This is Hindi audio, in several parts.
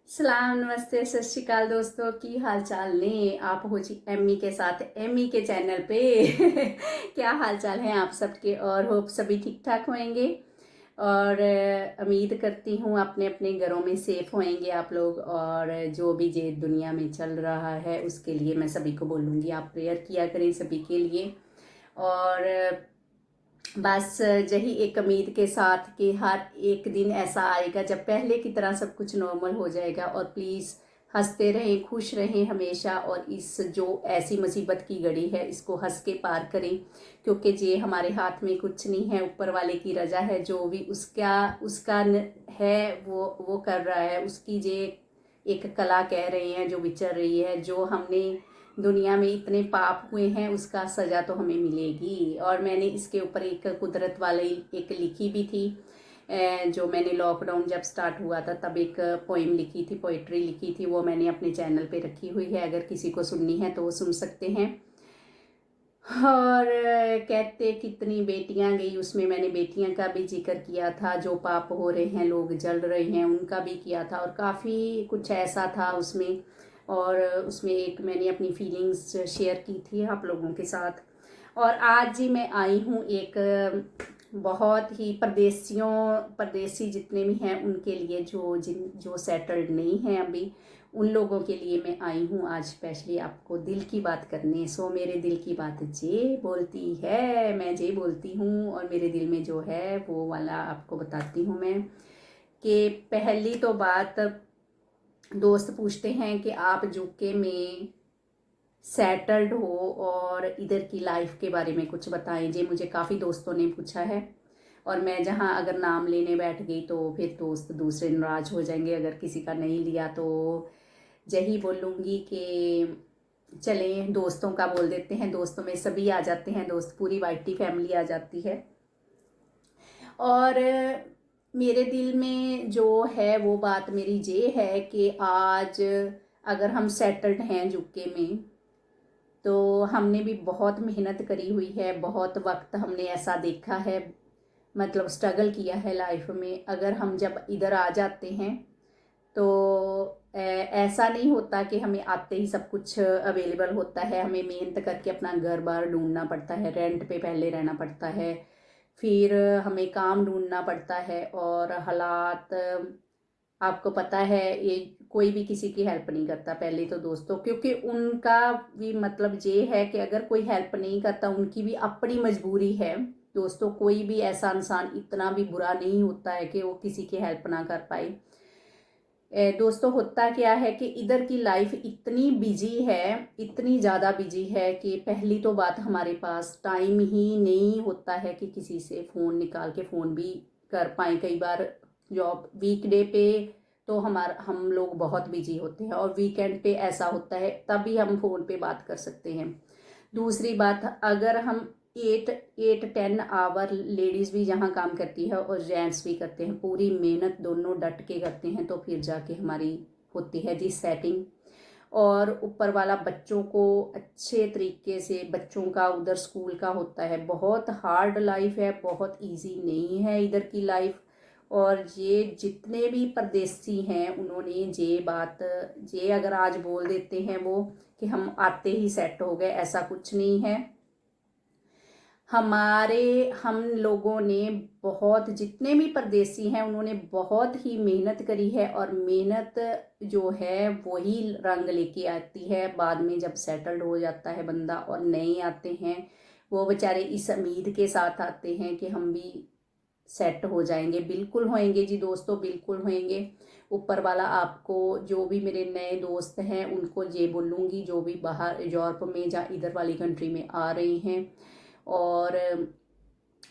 सलाम नमस्ते सत श्रीकाल दोस्तों की हाल चाल ने आप हो जी एमी के साथ एमी के चैनल पे क्या हाल चाल है आप सबके और होप सभी ठीक ठाक होंगे और उम्मीद करती हूँ अपने अपने घरों में सेफ होंगे आप लोग। और जो भी जे दुनिया में चल रहा है उसके लिए मैं सभी को बोलूँगी आप प्रेयर किया करें सभी के लिए। और बस यही एक उम्मीद के साथ कि हर एक दिन ऐसा आएगा जब पहले की तरह सब कुछ नॉर्मल हो जाएगा। और प्लीज़ हंसते रहें खुश रहें हमेशा और इस जो ऐसी मुसीबत की घड़ी है इसको हंस के पार करें, क्योंकि ये हमारे हाथ में कुछ नहीं है, ऊपर वाले की रजा है। जो भी उसका उसका है वो कर रहा है, उसकी जे एक कला कह रहे हैं जो विचर रही है। जो हमने दुनिया में इतने पाप हुए हैं उसका सज़ा तो हमें मिलेगी। और मैंने इसके ऊपर एक कुदरत वाली एक लिखी भी थी, जो मैंने लॉकडाउन जब स्टार्ट हुआ था तब एक पोइम लिखी थी, पोइट्री लिखी थी, वो मैंने अपने चैनल पे रखी हुई है। अगर किसी को सुननी है तो वो सुन सकते हैं। और कहते कितनी बेटियां गई, उसमें मैंने बेटियां का भी जिक्र किया था। जो पाप हो रहे हैं लोग जल रहे हैं उनका भी किया था और काफ़ी कुछ ऐसा था उसमें। और उसमें एक मैंने अपनी फीलिंग्स शेयर की थी आप लोगों के साथ। और आज जी मैं आई हूँ एक बहुत ही परदेसी जितने भी हैं उनके लिए जो सेटल्ड नहीं हैं अभी, उन लोगों के लिए मैं आई हूँ आज स्पेशली आपको दिल की बात करने। सो मेरे दिल की बात जे बोलती है, मैं जे बोलती हूँ और मेरे दिल में जो है वो वाला आपको बताती हूँ मैं। कि पहली तो बात, दोस्त पूछते हैं कि आप यूके में सेटल्ड हो और इधर की लाइफ के बारे में कुछ बताएं। जे मुझे काफ़ी दोस्तों ने पूछा है और मैं जहाँ अगर नाम लेने बैठ गई तो फिर दोस्त दूसरे नाराज हो जाएंगे, अगर किसी का नहीं लिया तो यही बोलूँगी कि चलें दोस्तों का बोल देते हैं। दोस्तों में सभी आ जाते हैं, दोस्त पूरी वाइटी फैमिली आ जाती है। और मेरे दिल में जो है वो बात मेरी ये है कि आज अगर हम सेटल्ड हैं यूके में तो हमने भी बहुत मेहनत करी हुई है, बहुत वक्त हमने ऐसा देखा है, मतलब स्ट्रगल किया है लाइफ में। अगर हम जब इधर आ जाते हैं तो ऐसा नहीं होता कि हमें आते ही सब कुछ अवेलेबल होता है। हमें मेहनत करके अपना घर बार ढूंढना पड़ता है, रेंट पे पहले रहना पड़ता है, फिर हमें काम ढूंढना पड़ता है। और हालात आपको पता है ये कोई भी किसी की हेल्प नहीं करता पहले तो दोस्तों, क्योंकि उनका भी मतलब ये है कि अगर कोई हेल्प नहीं करता उनकी भी अपनी मजबूरी है। दोस्तों कोई भी ऐसा इंसान इतना भी बुरा नहीं होता है कि वो किसी की हेल्प ना कर पाए। दोस्तों होता क्या है कि इधर की लाइफ इतनी बिजी है, इतनी ज़्यादा बिजी है कि पहली तो बात हमारे पास टाइम ही नहीं होता है कि किसी से फ़ोन निकाल के फ़ोन भी कर पाएँ। कई बार जॉब वीकडे पे तो हम लोग बहुत बिजी होते हैं और वीकेंड पे ऐसा होता है तभी हम फ़ोन पे बात कर सकते हैं। दूसरी बात, अगर हम 8-10 आवर लेडीज़ भी जहाँ काम करती है और जेंट्स भी करते हैं, पूरी मेहनत दोनों डट के करते हैं तो फिर जाके हमारी होती है जी सेटिंग। और ऊपर वाला बच्चों को अच्छे तरीके से, बच्चों का उधर स्कूल का होता है, बहुत हार्ड लाइफ है, बहुत इजी नहीं है इधर की लाइफ। और ये जितने भी परदेसी हैं उन्होंने ये बात, ये अगर आज बोल देते हैं वो कि हम आते ही सेट हो गए, ऐसा कुछ नहीं है। हम लोगों ने बहुत, जितने भी परदेसी हैं उन्होंने बहुत ही मेहनत करी है और मेहनत जो है वही रंग लेके आती है बाद में जब सेटल्ड हो जाता है बंदा। और नए आते हैं वो बेचारे इस उम्मीद के साथ आते हैं कि हम भी सेट हो जाएंगे। बिल्कुल होएंगे जी दोस्तों, बिल्कुल होएंगे। ऊपर वाला आपको, जो भी मेरे नए दोस्त हैं उनको ये बोलूँगी जो भी बाहर यूरोप में या इधर वाली कंट्री में आ रहे हैं, और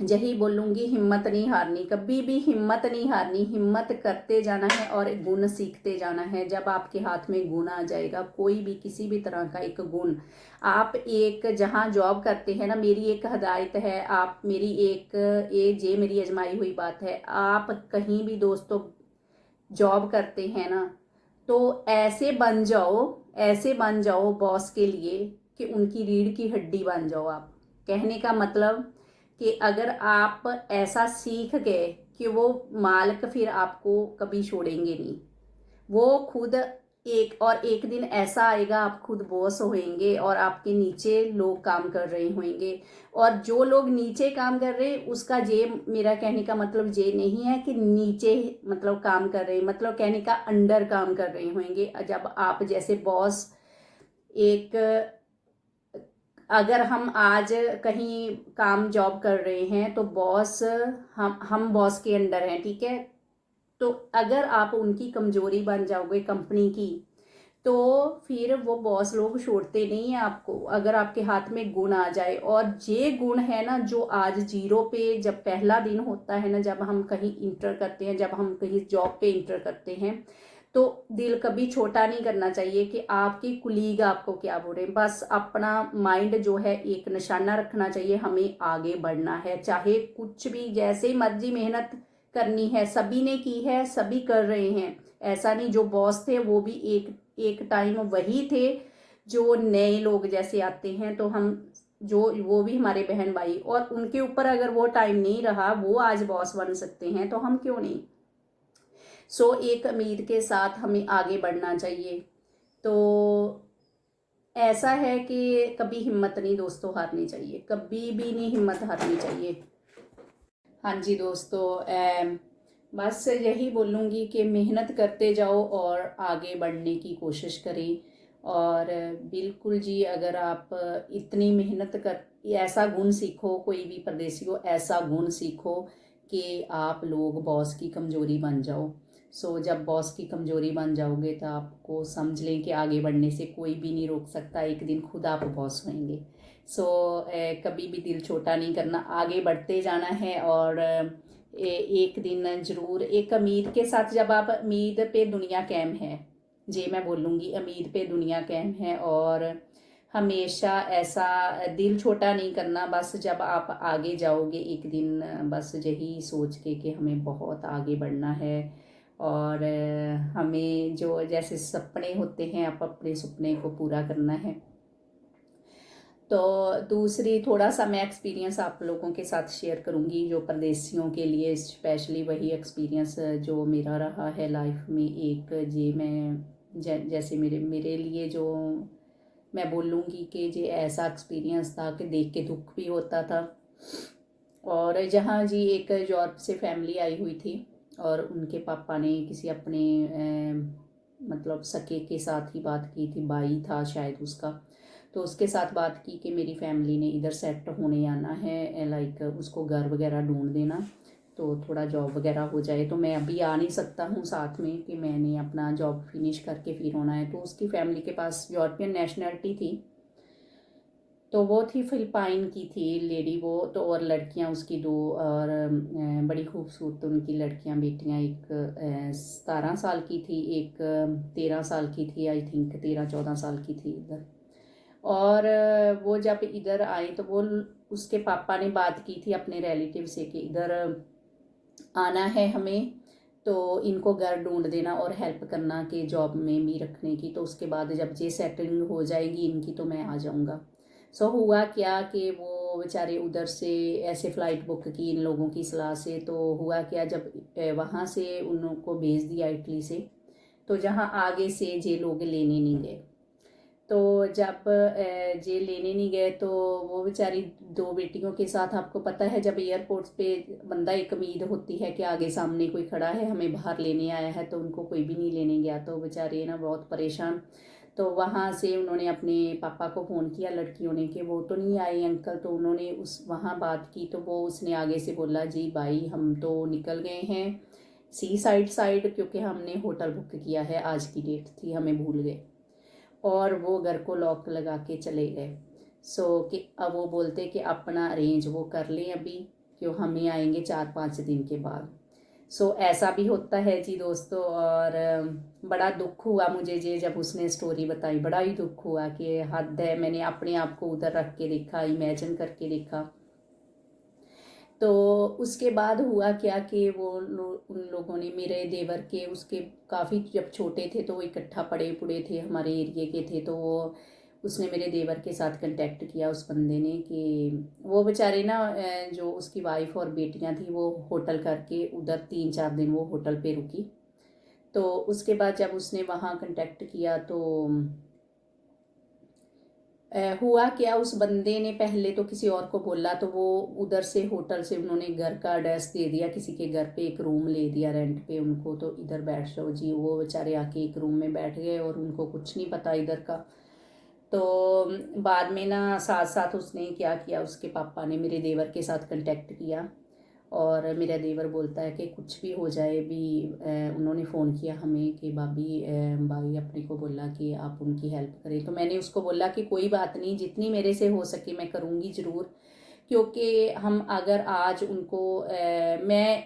यही बोलूँगी हिम्मत नहीं हारनी, कभी भी हिम्मत नहीं हारनी, हिम्मत करते जाना है और गुण सीखते जाना है। जब आपके हाथ में गुण आ जाएगा, कोई भी किसी भी तरह का एक गुण, आप एक जहाँ जॉब करते हैं ना, मेरी एक हदायत है, आप मेरी एक ये मेरी आजमाई हुई बात है, आप कहीं भी दोस्तों जॉब करते हैं ना तो ऐसे बन जाओ बॉस के लिए कि उनकी रीढ़ की हड्डी बन जाओ आप। कहने का मतलब कि अगर आप ऐसा सीख गए कि वो मालिक फिर आपको कभी छोड़ेंगे नहीं। वो खुद एक दिन ऐसा आएगा आप खुद बॉस होंगे और आपके नीचे लोग काम कर रहे होंगे, और जो लोग नीचे काम कर रहे हैं उसका ये मेरा कहने का मतलब ये नहीं है कि नीचे मतलब काम कर रहे हैं, मतलब कहने का अंडर काम कर रहे होंगे। जब आप जैसे बॉस एक, अगर हम आज कहीं काम जॉब कर रहे हैं तो बॉस, हम बॉस के अंडर हैं, ठीक है। तो अगर आप उनकी कमजोरी बन जाओगे कंपनी की, तो फिर वो बॉस लोग छोड़ते नहीं है आपको। अगर आपके हाथ में गुण आ जाए, और ये गुण है ना जो आज जीरो पे, जब पहला दिन होता है ना, जब हम कहीं इंटर करते हैं, जब हम कहीं जॉब पे इंटर करते हैं, तो दिल कभी छोटा नहीं करना चाहिए कि आपकी कुलीग आपको क्या बोल रहे हैं। बस अपना माइंड जो है एक निशाना रखना चाहिए, हमें आगे बढ़ना है, चाहे कुछ भी जैसे मर्जी मेहनत करनी है। सभी ने की है, सभी कर रहे हैं, ऐसा नहीं। जो बॉस थे वो भी एक एक टाइम वही थे। जो नए लोग जैसे आते हैं तो हम, जो वो भी हमारे बहन भाई, और उनके ऊपर अगर वो टाइम नहीं रहा, वो आज बॉस बन सकते हैं, तो हम क्यों नहीं। सो एक उम्मीद के साथ हमें आगे बढ़ना चाहिए। तो ऐसा है कि कभी हिम्मत नहीं दोस्तों हारनी चाहिए, कभी भी नहीं हिम्मत हारनी चाहिए। हाँ जी दोस्तों, बस यही बोलूँगी कि मेहनत करते जाओ और आगे बढ़ने की कोशिश करें। और बिल्कुल जी, अगर आप इतनी मेहनत कर, ऐसा गुण सीखो, कोई भी परदेसी हो ऐसा गुण सीखो कि आप लोग बॉस की कमजोरी बन जाओ। सो जब बॉस की कमजोरी बन जाओगे तो आपको समझ लें कि आगे बढ़ने से कोई भी नहीं रोक सकता, एक दिन खुद आप बॉस होंगे। सो कभी भी दिल छोटा नहीं करना, आगे बढ़ते जाना है। और एक दिन ज़रूर एक उम्मीद के साथ, जब आप उम्मीद पे दुनिया कायम है, जी मैं बोलूँगी उम्मीद पे दुनिया कायम है। और हमेशा ऐसा दिल छोटा नहीं करना, बस जब आप आगे जाओगे एक दिन, बस यही सोच के हमें बहुत आगे बढ़ना है। और हमें जो जैसे सपने होते हैं, आप अपने सपने को पूरा करना है। तो दूसरी थोड़ा सा मैं एक्सपीरियंस आप लोगों के साथ शेयर करूँगी, जो परदेसियों के लिए स्पेशली वही एक्सपीरियंस जो मेरा रहा है लाइफ में। एक जे मैं जैसे मेरे मेरे लिए जो मैं बोलूँगी कि जे ऐसा एक्सपीरियंस था कि देख के दुख भी होता था। और जहाँ जी एक जॉब से फैमिली आई हुई थी, और उनके पापा ने किसी अपने मतलब सके के साथ ही बात की थी, भाई था शायद उसका। तो उसके साथ बात की कि मेरी फैमिली ने इधर सेट होने आना है, लाइक उसको घर वगैरह ढूंढ देना, तो थोड़ा जॉब वगैरह हो जाए। तो मैं अभी आ नहीं सकता हूँ साथ में, कि मैंने अपना जॉब फिनिश करके फिर होना है। तो उसकी फैमिली के पास यूरोपियन नेशनलिटी थी, तो वो थी फिलिपाइन की थी लेडी वो तो, और लड़कियां उसकी दो, और बड़ी खूबसूरत उनकी लड़कियां बेटियां, एक 17 साल की थी, एक 13 साल की थी, आई थिंक 13-14 साल की थी इधर। और वो जब इधर आई तो वो, उसके पापा ने बात की थी अपने रिलेटिव से कि इधर आना है हमें, तो इनको घर ढूंढ देना और हेल्प करना कि जॉब में भी रखने की। तो उसके बाद जब ये सेटिंग हो जाएगी इनकी तो मैं आ जाऊँगा। सो हुआ क्या कि वो बेचारे उधर से ऐसे फ़्लाइट बुक की इन लोगों की सलाह से। तो हुआ क्या, जब वहाँ से उनको भेज दिया इटली से, तो जहाँ आगे से ये लोग लेने नहीं गए। तो जब जे लेने नहीं गए, तो वो बेचारी दो बेटियों के साथ, आपको पता है जब एयरपोर्ट पे बंदा, एक उम्मीद होती है कि आगे सामने कोई खड़ा है हमें बाहर लेने आया है, तो उनको कोई भी नहीं लेने गया। तो बेचारे ना बहुत परेशान। तो वहाँ से उन्होंने अपने पापा को फ़ोन किया लड़कियों ने कि वो तो नहीं आए अंकल। तो उन्होंने उस वहाँ बात की, तो वो उसने आगे से बोला जी भाई हम तो निकल गए हैं सी साइड, क्योंकि हमने होटल बुक किया है, आज की डेट थी, हमें भूल गए। और वो घर को लॉक लगा के चले गए। सो कि अब वो बोलते कि अपना अरेंज वो कर लें अभी, क्यों हमें आएंगे 4-5 दिन के बाद। सो ऐसा भी होता है जी दोस्तों। और बड़ा दुख हुआ मुझे ये जब उसने स्टोरी बताई, बड़ा ही दुख हुआ कि हद है, मैंने अपने आप को उधर रख के देखा, इमेजिन करके देखा। तो उसके बाद हुआ क्या कि उन लोगों ने, मेरे देवर के, उसके काफ़ी जब छोटे थे तो वो इकट्ठा पड़े पुड़े थे, हमारे एरिए के थे। तो वो, उसने मेरे देवर के साथ कांटेक्ट किया उस बंदे ने कि वो बेचारे ना, जो उसकी वाइफ और बेटियां थी वो होटल करके उधर 3-4 दिन वो होटल पे रुकी। तो उसके बाद जब उसने वहाँ कांटेक्ट किया तो हुआ क्या, उस बंदे ने पहले तो किसी और को बोला, तो वो उधर से होटल से उन्होंने घर का एड्रेस दे दिया, किसी के घर पे एक रूम ले दिया रेंट पे उनको, तो इधर बैठ जाओ जी। वो बेचारे आके एक रूम में बैठ गए और उनको कुछ नहीं पता इधर का। तो बाद में ना साथ साथ उसने क्या किया, उसके पापा ने मेरे देवर के साथ कांटेक्ट किया और मेरा देवर बोलता है कि कुछ भी हो जाए भी, उन्होंने फ़ोन किया हमें कि भाभी भाई अपने को बोला कि आप उनकी हेल्प करें। तो मैंने उसको बोला कि कोई बात नहीं, जितनी मेरे से हो सके मैं करूँगी ज़रूर, क्योंकि हम अगर आज उनको मैं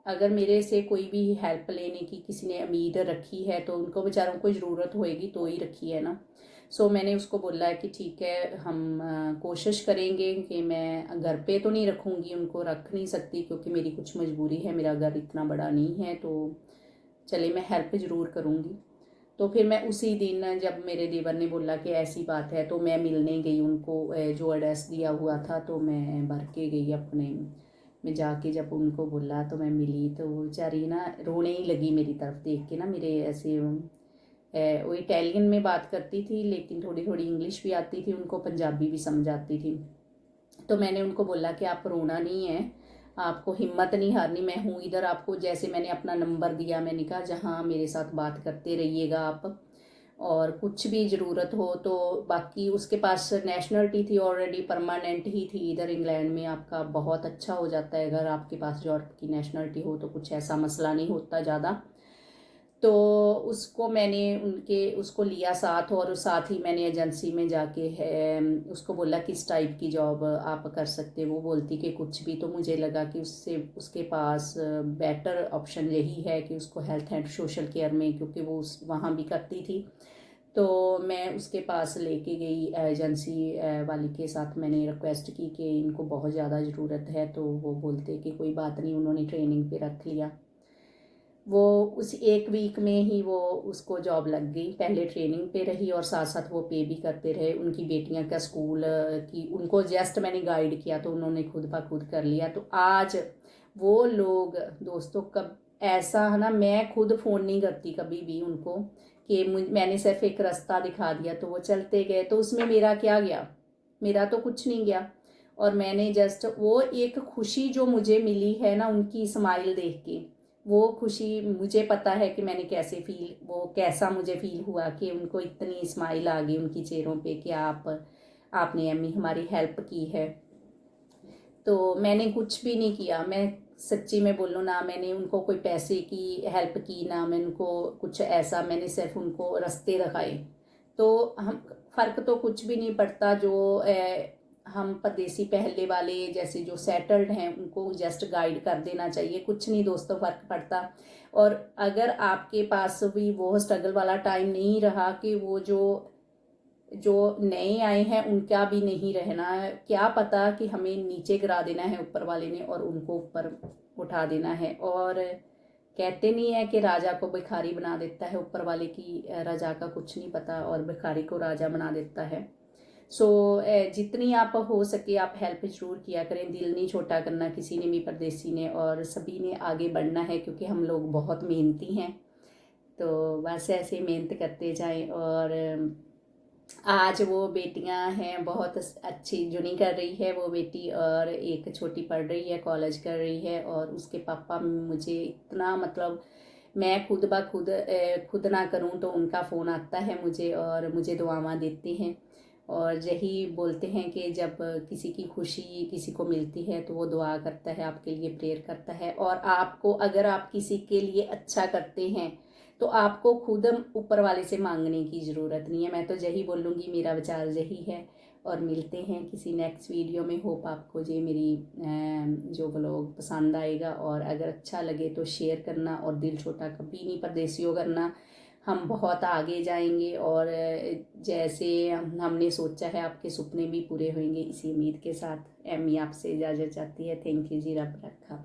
अगर मेरे से कोई भी हेल्प लेने की किसी ने उम्मीद रखी है तो उनको बेचारों को ज़रूरत होएगी तो ही रखी है ना। सो मैंने उसको बोला है कि ठीक है, हम कोशिश करेंगे कि मैं घर पे तो नहीं रखूँगी, उनको रख नहीं सकती क्योंकि मेरी कुछ मजबूरी है, मेरा घर इतना बड़ा नहीं है, तो चले मैं हेल्प ज़रूर करूँगी। तो फिर मैं उसी दिन जब मेरे देवर ने बोला कि ऐसी बात है तो मैं मिलने गई उनको, जो एड्रेस दिया हुआ था तो मैं भर के गई अपने में जाके। जब उनको बोला तो मैं मिली तो वो बेचारी ना रोने ही लगी मेरी तरफ देख के ना, मेरे ऐसे वो इटालियन में बात करती थी लेकिन थोड़ी थोड़ी इंग्लिश भी आती थी उनको, पंजाबी भी समझ आती थी। तो मैंने उनको बोला कि आप रोना नहीं है, आपको हिम्मत नहीं हारनी, मैं हूँ इधर आपको। जैसे मैंने अपना नंबर दिया, मैंने कहा जहाँ मेरे साथ बात करते रहिएगा आप, और कुछ भी ज़रूरत हो तो। बाकी उसके पास नेशनलिटी थी ऑलरेडी, परमानेंट ही थी इधर इंग्लैंड में, आपका बहुत अच्छा हो जाता है अगर आपके पास जॉब की नेशनलिटी हो तो, कुछ ऐसा मसला नहीं होता ज़्यादा। तो उसको मैंने उनके उसको लिया साथ, और साथ ही मैंने एजेंसी में जाके है उसको बोला किस टाइप की जॉब आप कर सकते। वो बोलती कि कुछ भी। तो मुझे लगा कि उससे उसके पास बेटर ऑप्शन यही है कि उसको हेल्थ एंड सोशल केयर में, क्योंकि वो उस वहाँ भी करती थी। तो मैं उसके पास लेके गई एजेंसी वाली के साथ, मैंने रिक्वेस्ट की कि इनको बहुत ज़्यादा ज़रूरत है, तो वो बोलते कि कोई बात नहीं, उन्होंने ट्रेनिंग पे रख लिया। वो उस एक वीक में ही वो उसको जॉब लग गई, पहले ट्रेनिंग पे रही और साथ साथ वो पे भी करते रहे। उनकी बेटियां का स्कूल की उनको जस्ट मैंने गाइड किया तो उन्होंने खुद ब खुद कर लिया। तो आज वो लोग दोस्तों, कब ऐसा है ना, मैं खुद फ़ोन नहीं करती कभी भी उनको कि मैंने सिर्फ एक रास्ता दिखा दिया तो वो चलते गए, तो उसमें मेरा क्या गया, मेरा तो कुछ नहीं गया। और मैंने जस्ट वो एक खुशी जो मुझे मिली है ना उनकी स्माइल देख के, वो खुशी मुझे पता है कि मैंने कैसे फील, वो कैसा मुझे फील हुआ कि उनको इतनी स्माइल आ गई उनकी चेहरों पे कि आपने अम्मी हमारी हेल्प की है। तो मैंने कुछ भी नहीं किया, मैं सच्ची में बोलूँ ना, मैंने उनको कोई पैसे की हेल्प की ना, मैं उनको कुछ ऐसा, मैंने सिर्फ उनको रास्ते दिखाए। तो हम फ़र्क तो कुछ भी नहीं पड़ता, जो हम परदेसी पहले वाले जैसे जो सेटल्ड हैं उनको जस्ट गाइड कर देना चाहिए, कुछ नहीं दोस्तों फ़र्क पड़ता। और अगर आपके पास भी वो स्ट्रगल वाला टाइम नहीं रहा कि वो जो जो नए आए हैं उनका भी नहीं रहना है, क्या पता कि हमें नीचे गिरा देना है ऊपर वाले ने और उनको ऊपर उठा देना है। और कहते नहीं है कि राजा को भिखारी बना देता है ऊपर वाले की, राजा का कुछ नहीं पता और भिखारी को राजा बना देता है। सो जितनी आप हो सके आप हेल्प ज़रूर किया करें, दिल नहीं छोटा करना किसी ने भी, परदेसी ने, और सभी ने आगे बढ़ना है क्योंकि हम लोग बहुत मेहनती हैं। तो बस ऐसे मेहनत करते जाएं। और आज वो बेटियां हैं, बहुत अच्छी जुनी कर रही है वो बेटी, और एक छोटी पढ़ रही है, कॉलेज कर रही है। और उसके पापा मुझे इतना मतलब, मैं खुद ब खुद खुद ना करूं तो उनका फ़ोन आता है मुझे और मुझे दुआवां देते हैं। और यही बोलते हैं कि जब किसी की खुशी किसी को मिलती है तो वो दुआ करता है, आपके लिए प्रेयर करता है। और आपको अगर आप किसी के लिए अच्छा करते हैं तो आपको खुद ऊपर वाले से मांगने की ज़रूरत नहीं है। मैं तो यही बोलूँगी, मेरा विचार यही है। और मिलते हैं किसी नेक्स्ट वीडियो में। होप आपको ये मेरी जो व्लॉग पसंद आएगा, और अगर अच्छा लगे तो शेयर करना, और दिल छोटा कभी नहीं परदेसियों करना। हम बहुत आगे जाएंगे और जैसे हमने सोचा है आपके सपने भी पूरे होंगे, इसी उम्मीद के साथ एमी आपसे इजाज़त चाहती है। थैंक यू जी, रब रखा।